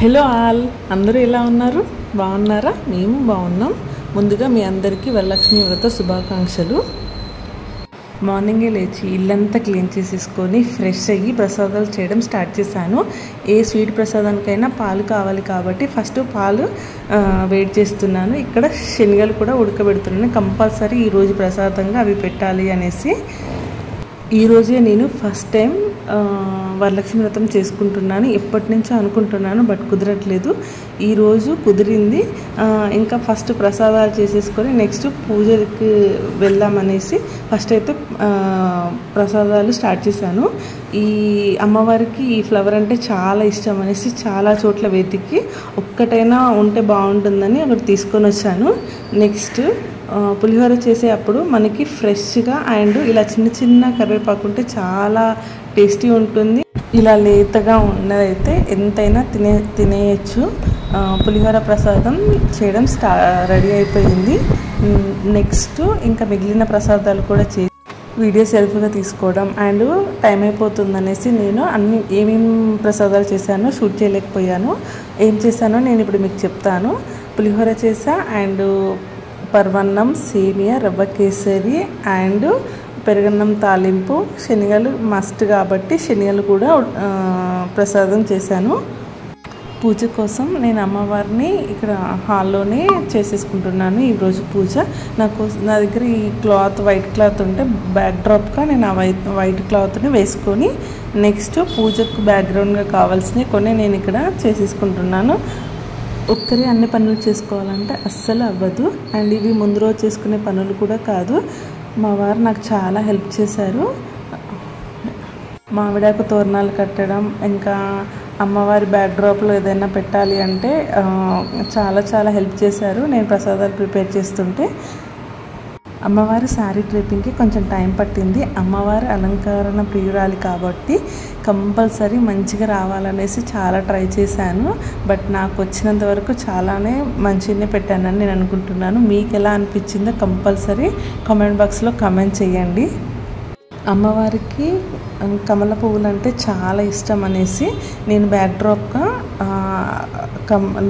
Hello all, అందరూ ఎలా ఉన్నారు? బాగున్నారా? మేము బాగున్నాం. ముందుగా మీ అందరికీ వరలక్ష్మి వ్రత శుభాకాంక్షలు. మార్నింగే లేచి ఇల్లంతా క్లీన్ చేసేసుకొని ఫ్రెష్ అయ్యి ప్రసాదాలు చేయడం స్టార్ట్ చేశాను. ఏ స్వీట్ ప్రసాదానికైనా పాలు కావాలి కాబట్టి ఫస్ట్ పాలు వేడి చేస్తున్నాను. ఇక్కడ శనగలు కూడా ఉడకబెడుతున్నాను. కంపల్సరీ ఈరోజు ప్రసాదంగా అవి పెట్టాలి అనేసి ఈరోజే నేను ఫస్ట్ టైం వరలక్ష్మి వ్రతం చేసుకుంటున్నాను. ఎప్పటి నుంచో అనుకుంటున్నాను, బట్ కుదరట్లేదు. ఈరోజు కుదిరింది. ఇంకా ఫస్ట్ ప్రసాదాలు చేసేసుకొని నెక్స్ట్ పూజకి వెళ్దామనేసి ఫస్ట్ అయితే ప్రసాదాలు స్టార్ట్ చేశాను. ఈ అమ్మవారికి ఈ ఫ్లవర్ అంటే చాలా ఇష్టం అనేసి చాలా చోట్ల వెతికి ఒక్కటైనా ఉంటే బాగుంటుందని ఒకటి తీసుకొని వచ్చాను. నెక్స్ట్ పులిహోర చేసే అప్పుడు మనకి ఫ్రెష్గా అండ్ ఇలా చిన్న చిన్న కరివేపాకు ఉంటే చాలా టేస్టీ ఉంటుంది. ఇలా లేతగా ఉన్నదైతే ఎంతైనా తినేయచ్చు. పులిహోర ప్రసాదం చేయడం రెడీ అయిపోయింది. నెక్స్ట్ ఇంకా మిగిలిన ప్రసాదాలు కూడా చేసి వీడియో సెల్ఫ్గా తీసుకోవడం అండ్ టైం అయిపోతుందనేసి నేను ఏమేమి ప్రసాదాలు చేశానో షూట్ చేయలేకపోయాను. ఏం చేశానో నేను ఇప్పుడు మీకు చెప్తాను. పులిహోర చేసా అండ్ పర్వన్నం, సేమియా, రవ్వ కేసరి అండ్ పెరుగన్నం తాలింపు. శనగలు మస్ట్ కాబట్టి శనగలు కూడా ప్రసాదం చేశాను. పూజ కోసం నేను అమ్మవారిని ఇక్కడ హాల్లోనే చేసేసుకుంటున్నాను. ఈరోజు పూజ నా దగ్గర ఈ క్లాత్ వైట్ క్లాత్ ఉంటే బ్యాక్ డ్రాప్గా నేను ఆ వైట్ క్లాత్ని వేసుకొని నెక్స్ట్ పూజకు బ్యాక్గ్రౌండ్గా కావాల్సినవి కొన్ని నేను ఇక్కడ చేసేసుకుంటున్నాను. ఒక్కరే అన్ని పనులు చేసుకోవాలంటే అస్సలు అవ్వదు. అండ్ ఇవి ముందు రోజు చేసుకునే పనులు కూడా కాదు. మా వారు నాకు చాలా హెల్ప్ చేశారు. మామిడాకు తోరణాలు కట్టడం, ఇంకా అమ్మవారి బ్యాక్డ్రాప్లో ఏదైనా పెట్టాలి అంటే చాలా చాలా హెల్ప్ చేశారు. నేను ప్రసాదాలు ప్రిపేర్ చేస్తుంటే అమ్మవారి శారీ డ్రేపింగ్కి కొంచెం టైం పట్టింది. అమ్మవారి అలంకరణ ప్రియురాలి కాబట్టి కంపల్సరీ మంచిగా రావాలనేసి చాలా ట్రై చేశాను. బట్ నాకు వచ్చినంత వరకు చాలానే మంచిగానే పెట్టానని నేను అనుకుంటున్నాను. మీకు ఎలా అనిపించిందో కంపల్సరీ కామెంట్ బాక్స్లో కామెంట్ చేయండి. అమ్మవారికి కమల పువ్వులు అంటే చాలా ఇష్టం అనేసి నేను బ్యాక్డ్రాప్గా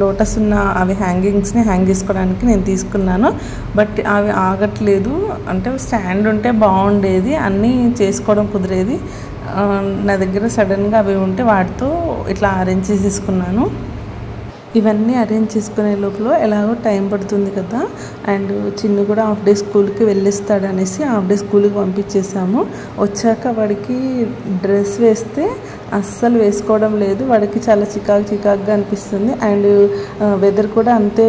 లోటస్ ఉన్న అవి హ్యాంగింగ్స్ని హ్యాంగ్ చేసుకోవడానికి నేను తీసుకున్నాను. బట్ అవి ఆగట్లేదు. అంటే స్టాండ్ ఉంటే బాగుండేది, అన్నీ చేసుకోవడం కుదిరేది. నా దగ్గర సడన్గా అవి ఉంటే వాటితో ఇట్లా అరేంజ్ చేసేసుకున్నాను. ఇవన్నీ అరేంజ్ చేసుకునే లోపల ఎలాగో టైం పడుతుంది కదా. అండ్ చిన్ను కూడా హాఫ్ డే స్కూల్కి వెళ్ళిస్తాడు అనేసి హాఫ్ డే స్కూల్కి పంపించేసాము. వచ్చాక వాడికి డ్రెస్ వేస్తే అస్సలు వేసుకోవడం లేదు. వాడికి చాలా చికాకుగా అనిపిస్తుంది. అండ్ వెదర్ కూడా అంతే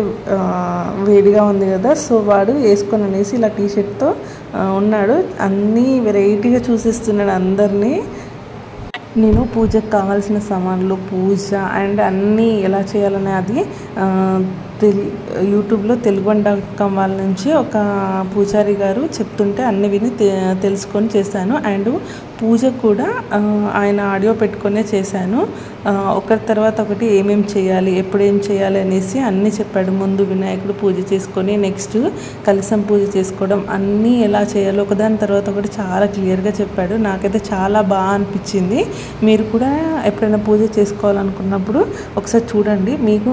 వేడిగా ఉంది కదా. సో వాడు వేసుకొని అనేసి ఇలా టీషర్ట్తో ఉన్నాడు. అన్నీ వెరైటీగా చూసేస్తున్నాడు అందరినీ. నేను పూజకు కావాల్సిన సామాన్లు, పూజ అండ్ అన్నీ ఎలా చేయాలనే అది యూట్యూబ్లో తెలుగు వంటకం వాళ్ళ నుంచి ఒక పూజారి గారు చెప్తుంటే అన్ని విని తెలుసుకొని చేశాను. అండ్ పూజ కూడా ఆయన ఆడియో పెట్టుకునే చేశాను. ఒకరి తర్వాత ఒకటి ఏమేమి చేయాలి, ఎప్పుడేం చేయాలి అనేసి అన్నీ చెప్పాడు. ముందు వినాయకుడు పూజ చేసుకొని నెక్స్ట్ కలశం పూజ చేసుకోవడం, అన్నీ ఎలా చేయాలో ఒకదాని తర్వాత ఒకటి చాలా క్లియర్గా చెప్పాడు. నాకైతే చాలా బాగా అనిపించింది. మీరు కూడా ఎప్పుడైనా పూజ చేసుకోవాలనుకున్నప్పుడు ఒకసారి చూడండి, మీకు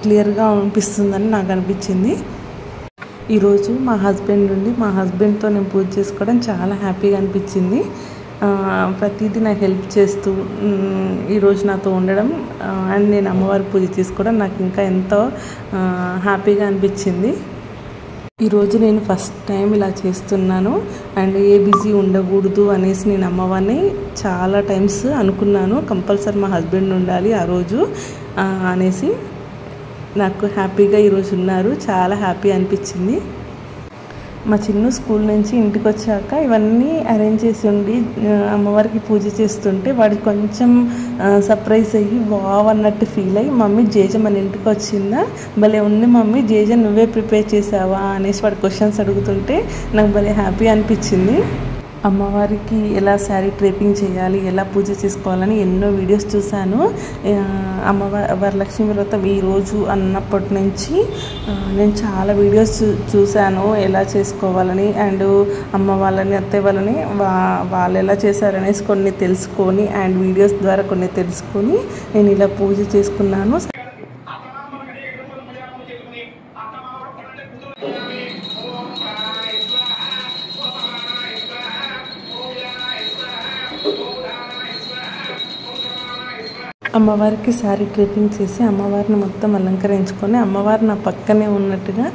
క్లియర్గా అనిపిస్తుందని నాకు అనిపించింది. ఈరోజు మా హస్బెండ్తో నేను పూజ చేసుకోవడం చాలా హ్యాపీగా అనిపించింది. ప్రతిదీ నాకు హెల్ప్ చేస్తూ ఈరోజు నాతో ఉండడం అండ్ నేను అమ్మవారి పూజ చేసుకోవడం నాకు ఇంకా ఎంతో హ్యాపీగా అనిపించింది. ఈరోజు నేను ఫస్ట్ టైం ఇలా చేస్తున్నాను. అండ్ ఏ బిజీ ఉండకూడదు అనేసి నేను అమ్మవారిని చాలా టైమ్స్ అనుకున్నాను. కంపల్సరీ మా హస్బెండ్ ఉండాలి ఆ రోజు అనేసి నాకు హ్యాపీగా ఈరోజు ఉన్నారు. చాలా హ్యాపీ అనిపించింది. మా చిన్న స్కూల్ నుంచి ఇంటికి వచ్చాక ఇవన్నీ అరేంజ్ చేసి ఉండి అమ్మవారికి పూజ చేస్తుంటే వాడికి కొంచెం సర్ప్రైజ్ అయ్యి వావ్ అన్నట్టు ఫీల్ అయ్యి, మమ్మీ జేజ మన ఇంటికి వచ్చిందా, భలే ఉంది మమ్మీ, జేజ నువ్వే ప్రిపేర్ చేసావా అనేసి వాడు క్వశ్చన్స్ అడుగుతుంటే నాకు భలే హ్యాపీ అనిపించింది. అమ్మవారికి ఎలా శారీ డ్రేపింగ్ చేయాలి, ఎలా పూజ చేసుకోవాలని ఎన్నో వీడియోస్ చూశాను. వరలక్ష్మి వ్రతం ఈరోజు అన్నప్పటి నుంచి నేను చాలా వీడియోస్ చూశాను ఎలా చేసుకోవాలని. అండ్ అమ్మ వాళ్ళని, అత్తయ్య వాళ్ళని వాళ్ళు ఎలా చేశారనేసి కొన్ని తెలుసుకొని అండ్ వీడియోస్ ద్వారా కొన్ని తెలుసుకొని నేను ఇలా పూజ చేసుకున్నాను. అమ్మవారికి శారీ డ్రేపింగ్ చేసి అమ్మవారిని మొత్తం అలంకరించుకొని అమ్మవారు నా పక్కనే ఉన్నట్టుగా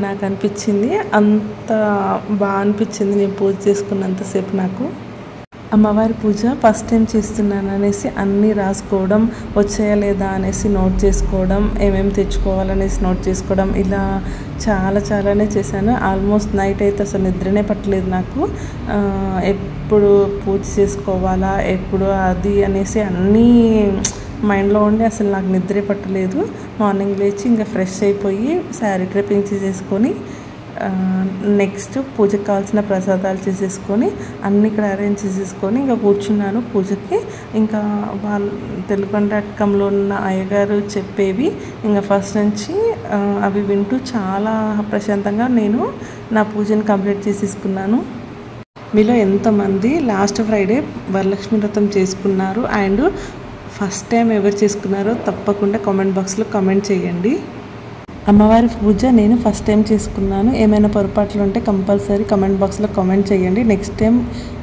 నాకు అనిపించింది. అంత బాగా అనిపించింది నేను పూజ చేసుకున్నంతసేపు. నాకు అమ్మవారి పూజ ఫస్ట్ టైం చేస్తున్నాను అనేసి అన్నీ రాసుకోవడం, వచ్చాయా లేదా అనేసి నోట్ చేసుకోవడం, ఏమేమి తెచ్చుకోవాలనేసి నోట్ చేసుకోవడం, ఇలా చాలానే చేశాను. ఆల్మోస్ట్ నైట్ అయితే అసలు నిద్రనే పట్టలేదు నాకు. ఎప్పుడు పూజ చేసుకోవాలా, ఎప్పుడు అది అనేసి అన్నీ మైండ్లో ఉండి అసలు నాకు నిద్రే పట్టలేదు. మార్నింగ్ లేచి ఇంకా ఫ్రెష్ అయిపోయి శారీ డ్రేపింగ్ చేసేసుకొని నెక్స్ట్ పూజకు కావాల్సిన ప్రసాదాలు చేసేసుకొని అన్నీ ఇక్కడ అరేంజ్ చేసేసుకొని ఇంకా కూర్చున్నాను పూజకి. ఇంకా వాళ్ళు తెలుగుండకంలో ఉన్న అయ్యగారు చెప్పేవి ఇంకా ఫస్ట్ నుంచి అవి వింటూ చాలా ప్రశాంతంగా నేను నా పూజను కంప్లీట్ చేసేసుకున్నాను. మీలో ఎంతమంది లాస్ట్ ఫ్రైడే వరలక్ష్మి వ్రతం చేసుకున్నారు అండ్ ఫస్ట్ టైం ఎవరు చేసుకున్నారో తప్పకుండా కామెంట్ బాక్స్లో కామెంట్ చేయండి. అమ్మవారి పూజ నేను ఫస్ట్ టైం చేసుకున్నాను. ఏమైనా పొరపాట్లు ఉంటే కంపల్సరీ కామెంట్ బాక్స్లో కామెంట్ చేయండి. నెక్స్ట్ టైం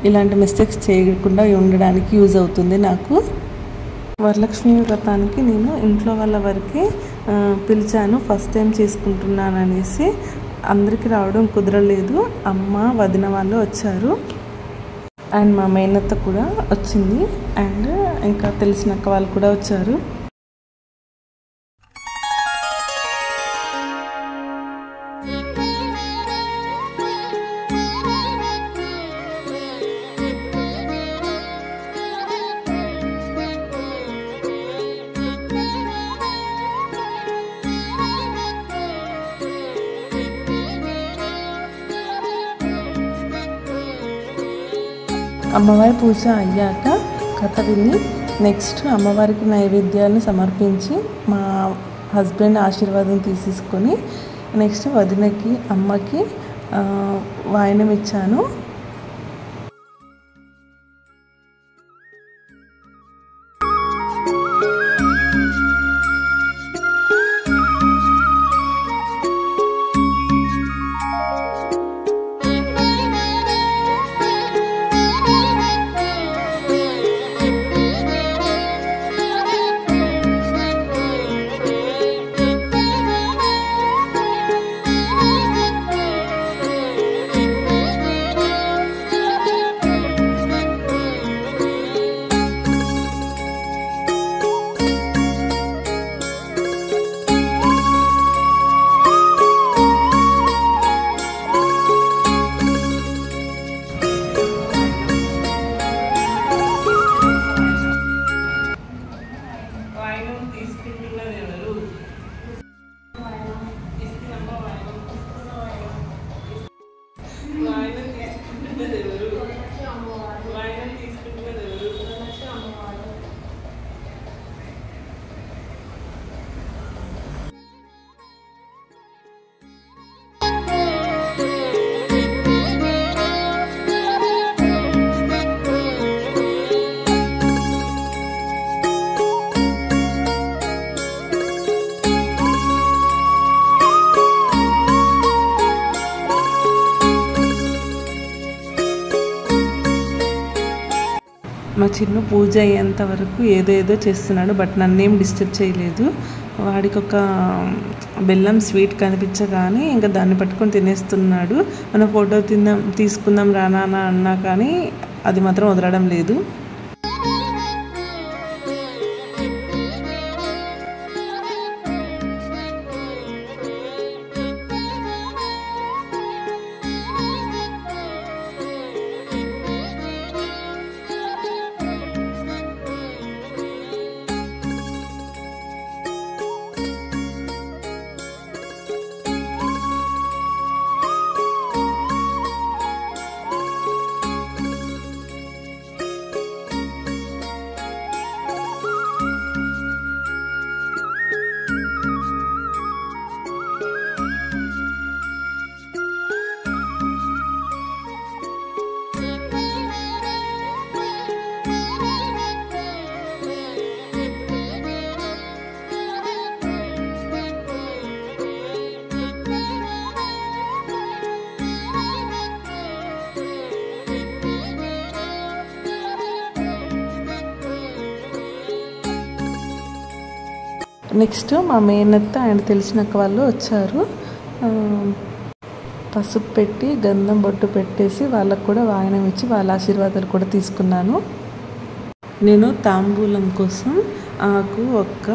ఇలాంటి మిస్టేక్స్ చేయకుండా ఉండడానికి యూజ్ అవుతుంది నాకు. వరలక్ష్మి వ్రతానికి నేను ఇంట్లో వాళ్ళ వరకే పిలిచాను. ఫస్ట్ టైం చేసుకుంటున్నాను అనేసి అందరికీ రావడం కుదరలేదు. అమ్మ, వదిన వాళ్ళు వచ్చారు అండ్ మా మేనత్త కూడా వచ్చింది అండ్ ఇంకా తెలిసిన అక్క వాళ్ళు కూడా వచ్చారు. అమ్మవారి పూజ అయ్యాక కథ విని నెక్స్ట్ అమ్మవారికి నైవేద్యాలను సమర్పించి మా హస్బెండ్ ఆశీర్వాదం తీసేసుకొని నెక్స్ట్ వదినకి, అమ్మకి వాయనం ఇచ్చాను. మా చిన్న పూజ అయ్యేంత వరకు ఏదో చేస్తున్నాడు, బట్ నన్నేం డిస్టర్బ్ చేయలేదు. వాడికి ఒక బెల్లం స్వీట్ కనిపించగానే ఇంకా దాన్ని పట్టుకొని తినేస్తున్నాడు. మనం ఫోటో తీసుకుందాం రానా అన్నా కానీ అది మాత్రం వదలడం లేదు. నెక్స్ట్ మా మేనత్త అండ్ తెలిసిన అక్క వాళ్ళు వచ్చారు. పసుపు పెట్టి గంధం బొట్టు పెట్టేసి వాళ్ళకు కూడా వాయనం ఇచ్చి వాళ్ళ ఆశీర్వాదాలు కూడా తీసుకున్నాను. నేను తాంబూలం కోసం ఆకు, ఒక్క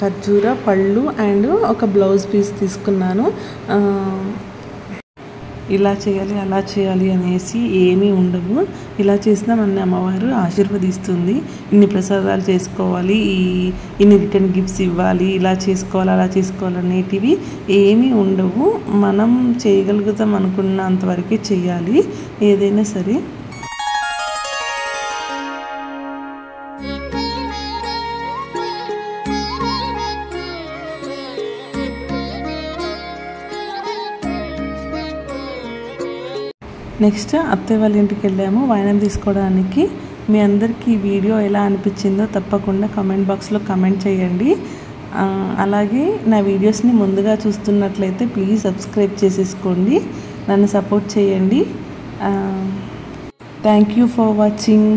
ఖర్జూర పళ్ళు అండ్ ఒక బ్లౌజ్ పీస్ తీసుకున్నాను. ఇలా చేయాలి అలా చేయాలి అనేసి ఏమీ ఉండవు. ఇలా చేసినా మన అమ్మవారు ఆశీర్వదిస్తుంది. ఇన్ని ప్రసాదాలు చేసుకోవాలి, ఇన్ని రిటర్న్ గిఫ్ట్స్ ఇవ్వాలి, ఇలా చేసుకోవాలి అలా చేసుకోవాలి అనేటివి ఏమీ ఉండవు. మనం చేయగలుగుతాం అనుకున్నంతవరకే చేయాలి ఏదైనా సరే. నెక్స్ట్ అత్తయ్య వాళ్ళ ఇంటికి వెళ్ళాము వాయనం తీసుకోవడానికి. మీ అందరికీ ఈ వీడియో ఎలా అనిపించిందో తప్పకుండా కామెంట్ బాక్స్లో కామెంట్ చేయండి. అలాగే నా వీడియోస్ని ముందుగా చూస్తున్నట్లయితే ప్లీజ్ సబ్స్క్రైబ్ చేసేసుకోండి, నన్ను సపోర్ట్ చేయండి. Thank you for watching.